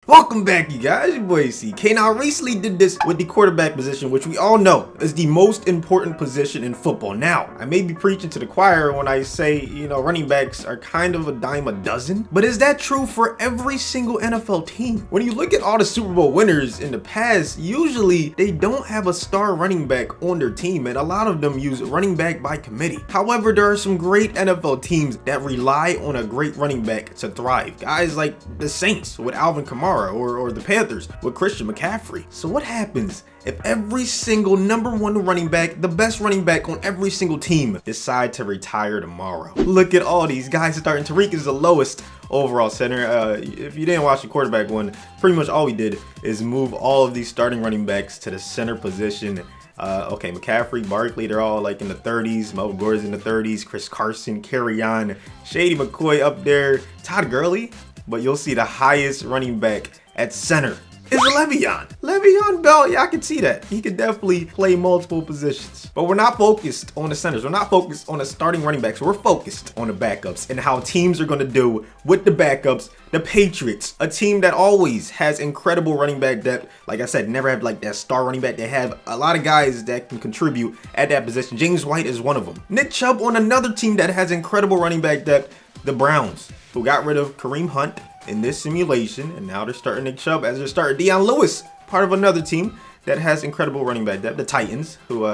Welcome back, you guys. Your boy CK. Now, I recently did this with the quarterback position, which we all know is the most important position in football. Now, I may be preaching to the choir when I say, running backs are kind of a dime a dozen, but is that true for every single NFL team? When you look at all the Super Bowl winners in the past, usually they don't have a star running back on their team, and a lot of them use running back by committee. However, there are some great NFL teams that rely on a great running back to thrive. Guys like the Saints with Alvin Kamara, or the Panthers with Christian McCaffrey. So what happens if every single #1 running back, the best running back on every single team, decide to retire tomorrow? Look at all these guys starting. Tariq is the lowest overall center. If you didn't watch the quarterback one, pretty much all we did is move all of these starting running backs to the center position. Okay, McCaffrey, Barkley, they're all like in the 30s. Melvin Gordon's in the 30s. Chris Carson, Carry-On, Shady McCoy up there. Todd Gurley. But you'll see the highest running back at center is Le'Veon. Le'Veon Bell, yeah, I can see that. He could definitely play multiple positions. But we're not focused on the centers. We're not focused on the starting running backs. We're focused on the backups and how teams are going to do with the backups. The Patriots, a team that always has incredible running back depth. Like I said, never have like that star running back. They have a lot of guys that can contribute at that position. James White is one of them. Nick Chubb on another team that has incredible running back depth, the Browns, who got rid of Kareem Hunt in this simulation, and now they're starting Nick Chubb as their starter. Deion Lewis, part of another team that has incredible running back depth. The Titans, who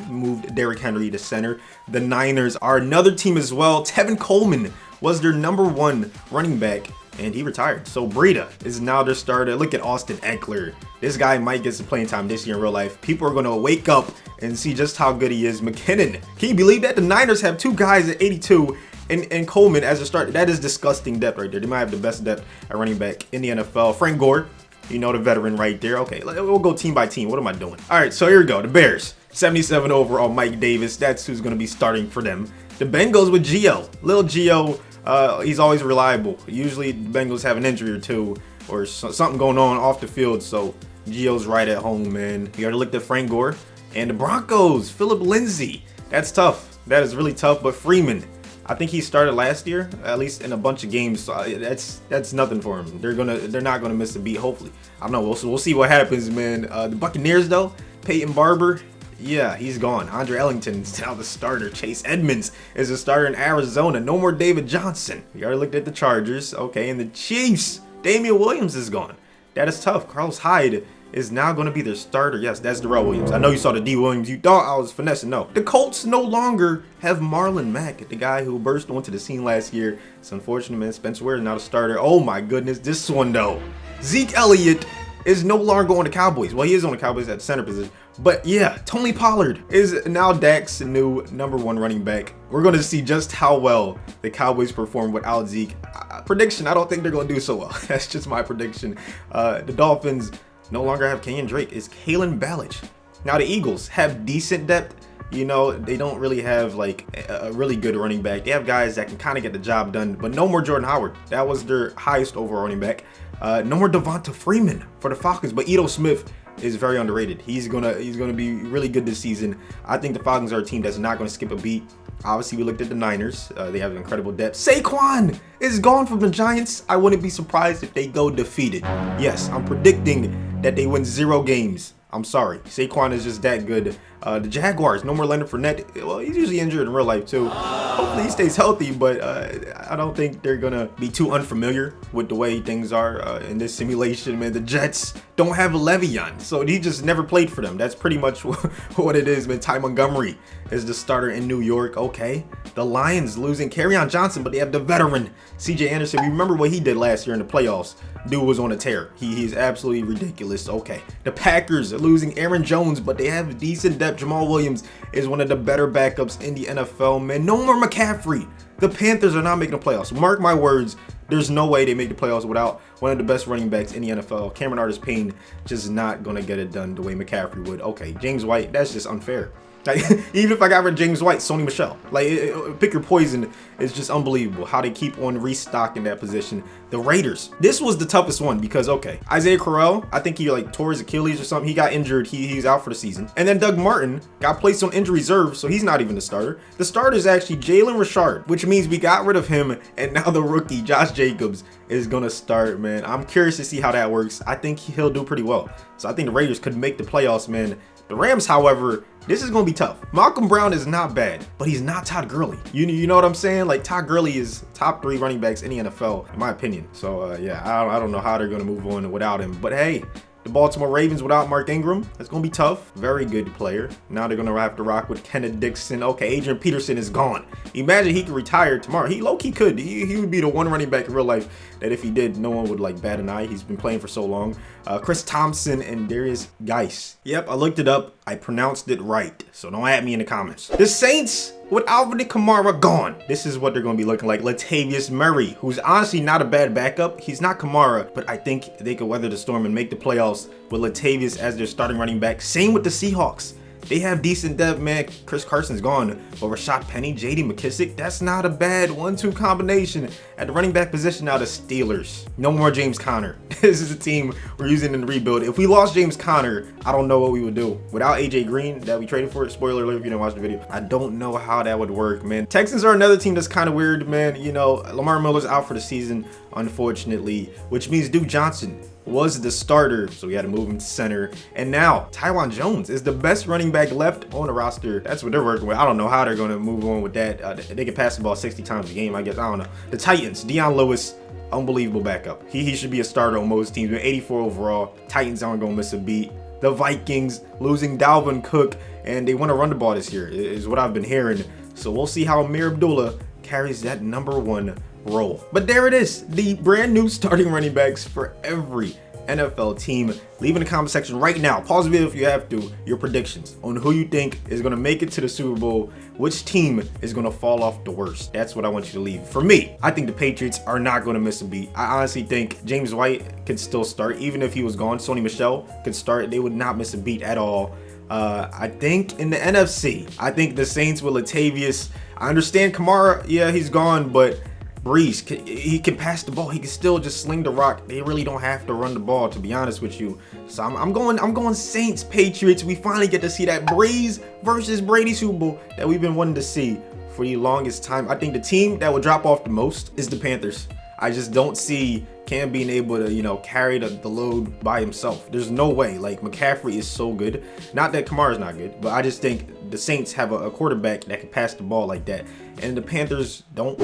moved Derrick Henry to center. The Niners are another team as well. Tevin Coleman was their #1 running back, and he retired. So Breida is now their starter. Look at Austin Eckler. This guy might get some playing time this year in real life. People are going to wake up and see just how good he is. McKinnon, can you believe that? The Niners have two guys at 82 and Coleman as a starter. That is disgusting depth right there. They might have the best depth at running back in the NFL. Frank Gore, the veteran right there. Okay, we'll go team by team. What am I doing? All right, so here we go. The Bears, 77 overall, Mike Davis. That's who's going to be starting for them. The Bengals with Gio. Lil Gio, he's always reliable. Usually the Bengals have an injury or two or something going on off the field, so Gio's right at home, man. You already looked at Frank Gore. And the Broncos, Philip Lindsay. That's tough. That is really tough, but Freeman, I think he started last year, at least in a bunch of games. So that's nothing for him. They're not gonna miss a beat. Hopefully, I don't know. We'll see what happens, man. The Buccaneers though, Peyton Barber, yeah, he's gone. Andre Ellington's now the starter. Chase Edmonds is a starter in Arizona. No more David Johnson. We already looked at the Chargers, okay, and the Chiefs. Damian Williams is gone. That is tough. Carlos Hyde is now going to be their starter. Yes, that's Darrell Williams. I know you saw the D Williams. You thought I was finessing. No. The Colts no longer have Marlon Mack, the guy who burst onto the scene last year. It's unfortunate, man. Spencer Ware is now the starter. Oh my goodness. This one though. Zeke Elliott is no longer on the Cowboys. Well, he is on the Cowboys at center position. But yeah, Tony Pollard is now Dak's new #1 running back. We're going to see just how well the Cowboys perform without Zeke. Prediction, I don't think they're going to do so well. That's just my prediction. The Dolphins no longer have Kenyon Drake. It's Kalen Ballage. Now the Eagles have decent depth. They don't really have like a really good running back. They have guys that can kind of get the job done, but no more Jordan Howard. That was their highest overall running back. No more Devonta Freeman for the Falcons, but Ito Smith is very underrated. He's gonna be really good this season. I think the Falcons are a team that's not gonna skip a beat. Obviously, we looked at the Niners. They have incredible depth. Saquon is gone from the Giants. I wouldn't be surprised if they go defeated. Yes, I'm predicting that they win 0 games. I'm sorry. Saquon is just that good. The Jaguars, no more Leonard Fournette. Well, he's usually injured in real life too. Hopefully he stays healthy, but I don't think they're gonna be too unfamiliar with the way things are in this simulation, man. The Jets don't have a Le'Veon, so he just never played for them. That's pretty much what it is, man. Ty Montgomery is the starter in New York. Okay. The Lions losing Kerryon Johnson, but they have the veteran CJ Anderson. We remember what he did last year in the playoffs. Dude was on a tear. He's absolutely ridiculous. Okay. The Packers are losing Aaron Jones, but they have decent depth. Jamal Williams is one of the better backups in the NFL, man. No more McCaffrey. The Panthers are not making the playoffs. Mark my words. There's no way they make the playoffs without one of the best running backs in the NFL. Cameron Artis-Payne just not going to get it done the way McCaffrey would. Okay, James White, that's just unfair. Like, even if I got rid of James White, Sony Michel, pick your poison. Is just unbelievable how they keep on restocking that position. The Raiders, this was the toughest one because, okay, Isaiah Crowell, I think he tore his Achilles or something. He got injured. He's out for the season. And then Doug Martin got placed on injury reserve, so he's not even the starter. The starter is actually Jalen Richard, which means we got rid of him, and now the rookie Josh Jacobs is gonna start, man. I'm curious to see how that works. I think he'll do pretty well. So I think the Raiders could make the playoffs, man. The Rams, however, this is gonna be tough. Malcolm Brown is not bad, but he's not Todd Gurley. You know what I'm saying? Like, Todd Gurley is top 3 running backs in the NFL, in my opinion. So yeah, I don't know how they're gonna move on without him. But hey, the Baltimore Ravens without Mark Ingram, that's going to be tough. Very good player. Now they're going to have to rock with Kenneth Dixon. Okay, Adrian Peterson is gone. Imagine he could retire tomorrow. He low-key could. He would be the one running back in real life that if he did, no one would like bat an eye. He's been playing for so long. Chris Thompson and Darius Geis. Yep, I looked it up. I pronounced it right. So don't at me in the comments. The Saints with Alvin Kamara gone. This is what they're going to be looking like. Latavius Murray, who's honestly not a bad backup. He's not Kamara, but I think they could weather the storm and make the playoffs with Latavius as their starting running back. Same with the Seahawks. They have decent depth, man. Chris Carson's gone, but Rashad Penny, J.D. McKissick, that's not a bad 1-2 combination. At the running back position now, the Steelers. No more James Conner. This is a team we're using in the rebuild. If we lost James Conner, I don't know what we would do. Without AJ Green that we traded for, spoiler alert if you didn't watch the video, I don't know how that would work, man. Texans are another team that's kind of weird, man. You know, Lamar Miller's out for the season, unfortunately, which means Duke Johnson was the starter, so we had to move him to center. And now Tywan Jones is the best running back left on the roster. That's what they're working with. I don't know how they're going to move on with that. They can pass the ball 60 times a game, I guess. I don't know. The Titans, Deion Lewis, unbelievable backup. He should be a starter on most teams. We're 84 overall. Titans aren't going to miss a beat. The Vikings losing Dalvin Cook, and they want to run the ball this year, is what I've been hearing. So we'll see how Amir Abdullah carries that #1 role. But there it is, the brand new starting running backs for every NFL team. Leave in the comment section right now, pause the video if you have to, your predictions on who you think is going to make it to the Super Bowl, which team is going to fall off the worst. That's what I want you to leave. For me, I think the Patriots are not going to miss a beat. I honestly think James White could still start, even if he was gone. Sony Michel could start. They would not miss a beat at all. I think in the NFC, I think the Saints with Latavius. I understand Kamara, yeah, he's gone, but Breeze, he can pass the ball. He can still just sling the rock. They really don't have to run the ball, to be honest with you. So I'm going Saints, Patriots. We finally get to see that Breeze versus Brady Super Bowl that we've been wanting to see for the longest time. I think the team that would drop off the most is the Panthers. I just don't see Cam being able to, you know, carry the load by himself. There's no way. Like, McCaffrey is so good. Not that Kamara's not good, but I just think the Saints have a quarterback that can pass the ball like that, and the Panthers don't.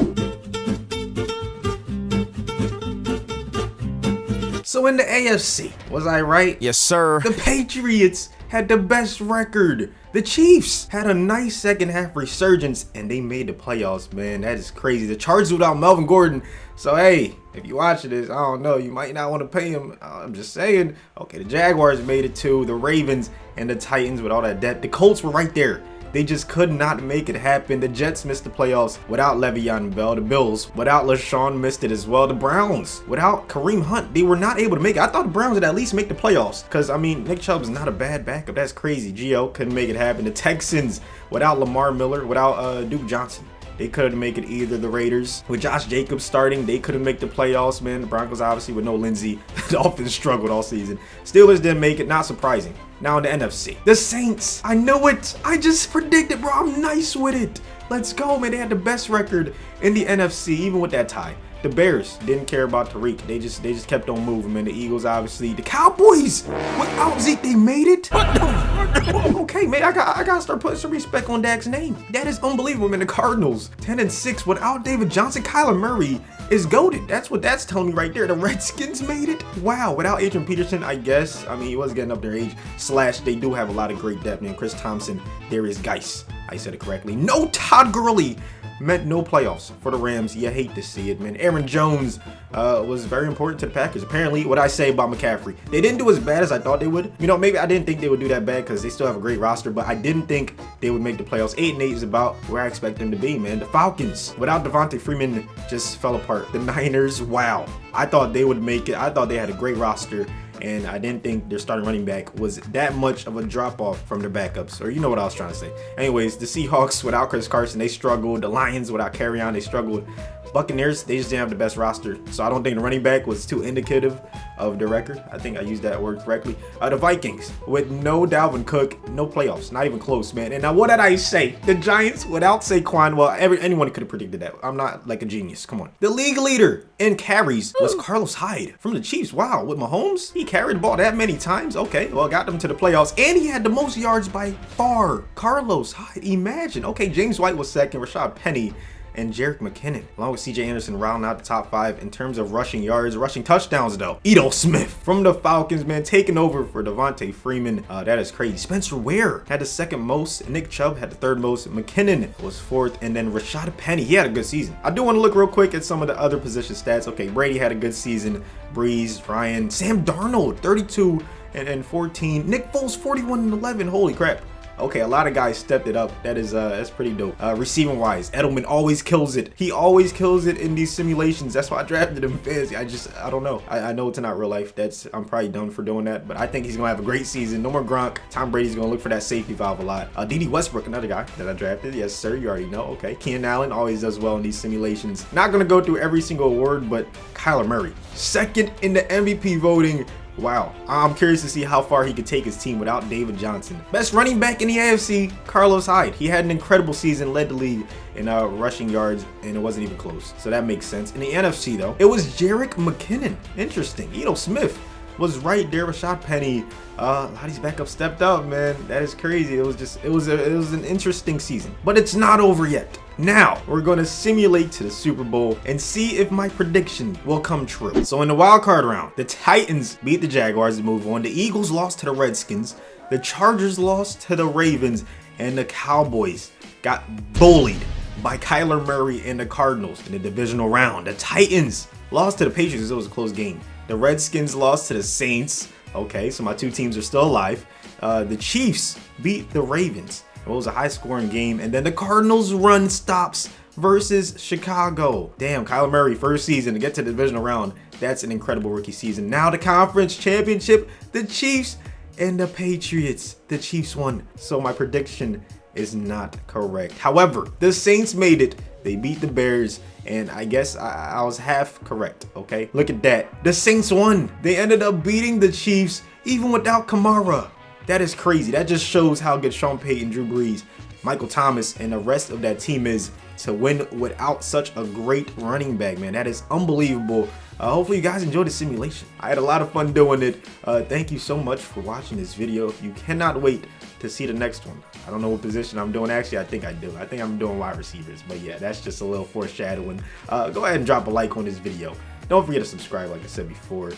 So in the AFC, was I right? Yes, sir. The Patriots had the best record. The Chiefs had a nice second half resurgence, and they made the playoffs, man. That is crazy. The Chargers without Melvin Gordon. So, hey, if you watch this, I don't know, you might not want to pay him. I'm just saying. Okay, the Jaguars made it too. The Ravens and the Titans with all that depth. The Colts were right there. They just could not make it happen. The Jets missed the playoffs without Le'Veon Bell. The Bills without LaShawn missed it as well. The Browns without Kareem Hunt, they were not able to make it. I thought the Browns would at least make the playoffs because, I mean, Nick Chubb is not a bad backup. That's crazy. Gio couldn't make it happen. The Texans without Lamar Miller, without Duke Johnson, they couldn't make it either. The Raiders with Josh Jacobs starting, they couldn't make the playoffs, man. The Broncos obviously with no Lindsey. The Dolphins struggled all season. Steelers didn't make it, not surprising. Now in the NFC, the Saints, I know it. I just predicted, bro. I'm nice with it. Let's go, man. They had the best record in the NFC, even with that tie. The Bears didn't care about Tariq. They just kept on moving, man. The Eagles, obviously. The Cowboys, without Zeke, they made it. Okay, man, I gotta start putting some respect on Dak's name. That is unbelievable, man. The Cardinals, 10-6, without David Johnson. Kyler Murray is goated. That's what that's telling me right there. The Redskins made it. Wow, without Adrian Peterson, I guess. I mean, he was getting up their age. / they do have a lot of great depth, man. Chris Thompson, Darius Geis. I said it correctly. No Todd Gurley. Meant no playoffs for the Rams. You hate to see it, man. Aaron Jones was very important to the Packers. Apparently, what I say about McCaffrey, they didn't do as bad as I thought they would. You know, maybe I didn't think they would do that bad because they still have a great roster, but I didn't think they would make the playoffs. 8-8 is about where I expect them to be, man. The Falcons, without Devontae Freeman, just fell apart. The Niners, wow. I thought they would make it. I thought they had a great roster, and I didn't think their starting running back was that much of a drop-off from their backups, or you know what I was trying to say. Anyways, the Seahawks without Chris Carson, they struggled. The Lions without Carry-On, they struggled. Buccaneers, they just didn't have the best roster, so I don't think the running back was too indicative of the record. I think I used that word correctly. The Vikings with no Dalvin Cook, no playoffs, not even close, man. And now what did I say? The Giants without Saquon. Well, anyone could have predicted that. I'm not like a genius. Come on. The league leader in carries was Carlos Hyde from the Chiefs. Wow, with Mahomes, he carried the ball that many times. Okay, well, got them to the playoffs, and he had the most yards by far. Carlos Hyde, imagine. Okay, James White was second, Rashad Penny, and Jerick McKinnon, along with CJ Anderson, rounding out the top 5 in terms of rushing yards. Rushing touchdowns, though, Ito Smith from the Falcons, man, taking over for Devontae Freeman. That is crazy. Spencer Ware had the second most. Nick Chubb had the third most. McKinnon was fourth, and then Rashad Penny, he had a good season. I do want to look real quick at some of the other position stats. Okay, Brady had a good season. Breeze, Ryan, Sam Darnold, 32 and 14. Nick Foles, 41 and 11. Holy crap. Okay, a lot of guys stepped it up. That's pretty dope. Receiving wise, Edelman always kills it. He always kills it in these simulations. That's why I drafted him fantasy. I don't know. I know it's not real life. I'm probably done for doing that, but I think he's gonna have a great season. No more Gronk. Tom Brady's gonna look for that safety valve a lot. D.D. Westbrook, another guy that I drafted. Yes, sir. You already know. Okay. Keenan Allen always does well in these simulations. Not gonna go through every single award, but Kyler Murray, second in the MVP voting. Wow, I'm curious to see how far he could take his team without David Johnson. Best running back in the AFC, Carlos Hyde. He had an incredible season, led the league in rushing yards, and it wasn't even close. So that makes sense. In the NFC, though, it was Jerick McKinnon. Interesting. Ito Smith was right there. Rashad Penny. A lot of these backups stepped up, man. That is crazy. It was an interesting season, but it's not over yet. Now, we're going to simulate to the Super Bowl and see if my prediction will come true. So in the wild card round, the Titans beat the Jaguars to move on. The Eagles lost to the Redskins. The Chargers lost to the Ravens. And the Cowboys got bullied by Kyler Murray and the Cardinals in the divisional round. The Titans lost to the Patriots. It was a close game. The Redskins lost to the Saints. Okay, so my two teams are still alive. The Chiefs beat the Ravens. It was a high-scoring game, and then the Cardinals run stops versus Chicago. Damn, Kyler Murray, first season to get to the divisional round. That's an incredible rookie season. Now the conference championship, the Chiefs and the Patriots. The Chiefs won, so my prediction is not correct. However, the Saints made it. They beat the Bears, and I guess I was half correct, okay? Look at that. The Saints won. They ended up beating the Chiefs even without Kamara. That is crazy. That just shows how good Sean Payton, Drew Brees, Michael Thomas, and the rest of that team is to win without such a great running back, man. That is unbelievable. Hopefully you guys enjoyed the simulation. I had a lot of fun doing it. Thank you so much for watching this video. If you cannot wait to see the next one. I don't know what position I'm doing. Actually, I think I do. I think I'm doing wide receivers. But yeah, that's just a little foreshadowing. Go ahead and drop a like on this video. Don't forget to subscribe like I said before.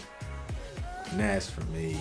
And as for me...